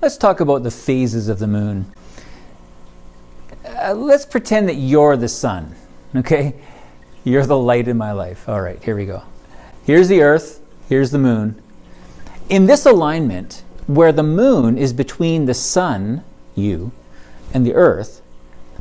let's talk about the phases of the moon. Let's pretend that you're the sun, okay? You're the light in my life. All right, here we go. Here's the Earth, here's the moon. In this alignment, where the moon is between the sun, you, and the Earth,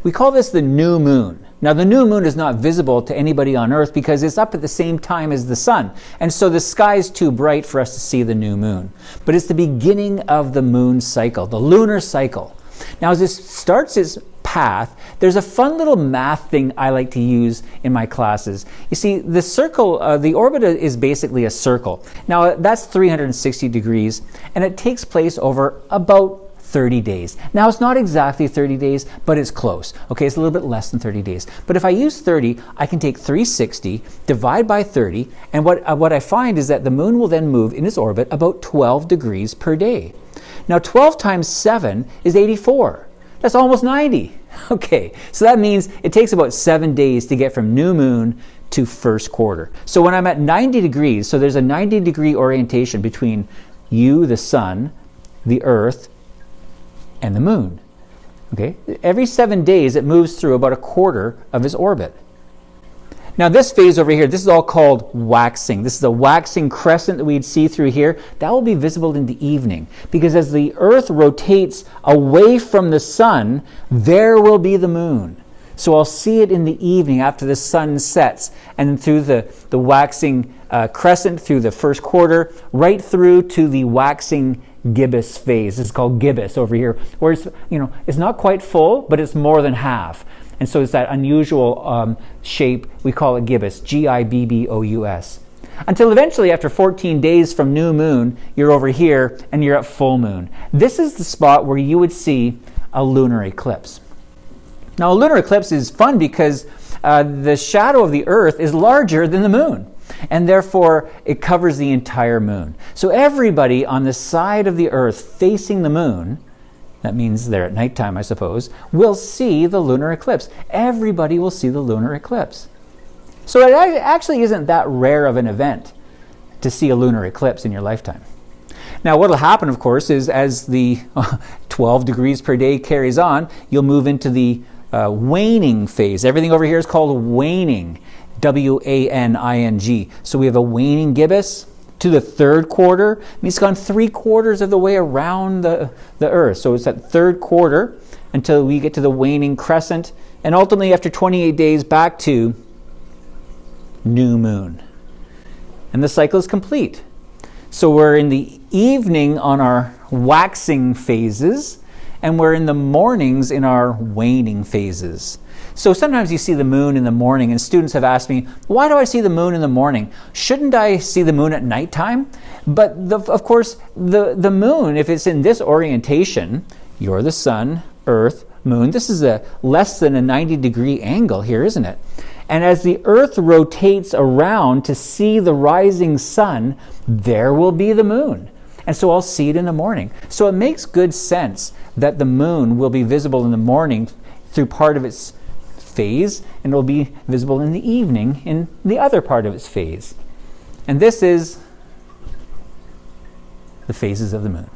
we call this the new moon. Now, the new moon is not visible to anybody on Earth because it's up at the same time as the sun. And so the sky is too bright for us to see the new moon. But it's the beginning of the moon cycle, the lunar cycle. Now, as this starts its path, there's a fun little math thing I like to use in my classes. You see, the circle, the orbit is basically a circle. Now, that's 360 degrees, and it takes place over about 30 days. Now, it's not exactly 30 days, but it's close. Okay, it's a little bit less than 30 days. But if I use 30, I can take 360, divide by 30, and what I find is that the moon will then move in its orbit about 12 degrees per day. Now, 12 times 7 is 84. That's almost 90. Okay, so that means it takes about 7 days to get from new moon to first quarter. So when I'm at 90 degrees, so there's a 90-degree orientation between you, the sun, the Earth, and the moon. Okay? Every 7 days it moves through about a quarter of its orbit. Now this phase over here, this is all called waxing. This is a waxing crescent that we'd see through here. That will be visible in the evening because as the Earth rotates away from the sun, there will be the moon. So I'll see it in the evening after the sun sets and through the waxing crescent through the first quarter, right through to the waxing gibbous phase. It's called gibbous over here, where it's not quite full, but it's more than half. And so it's that unusual shape. We call it gibbous, Gibbous. Until eventually, after 14 days from new moon, you're over here and you're at full moon. This is the spot where you would see a lunar eclipse. Now, a lunar eclipse is fun because the shadow of the Earth is larger than the moon. And therefore, it covers the entire moon. So everybody on the side of the Earth facing the moon, that means they're at nighttime, I suppose, will see the lunar eclipse. Everybody will see the lunar eclipse. So it actually isn't that rare of an event to see a lunar eclipse in your lifetime. Now, what will happen, of course, is as the 12 degrees per day carries on, you'll move into the waning phase. Everything over here is called waning. W-A-N-I-N-G. So we have a waning gibbous to the third quarter. I mean, it's gone 3/4 of the way around the Earth. So it's that third quarter until we get to the waning crescent. And ultimately, after 28 days, back to new moon. And the cycle is complete. So we're in the evening on our waxing phases, and we're in the mornings in our waning phases. So sometimes you see the moon in the morning, and students have asked me, why do I see the moon in the morning? Shouldn't I see the moon at nighttime? But of course, the moon, if it's in this orientation, you're the sun, Earth, moon. This is a less than a 90-degree angle here, isn't it? And as the Earth rotates around to see the rising sun, there will be the moon. And so I'll see it in the morning. So it makes good sense that the moon will be visible in the morning through part of its phase, and it will be visible in the evening in the other part of its phase. And this is the phases of the moon.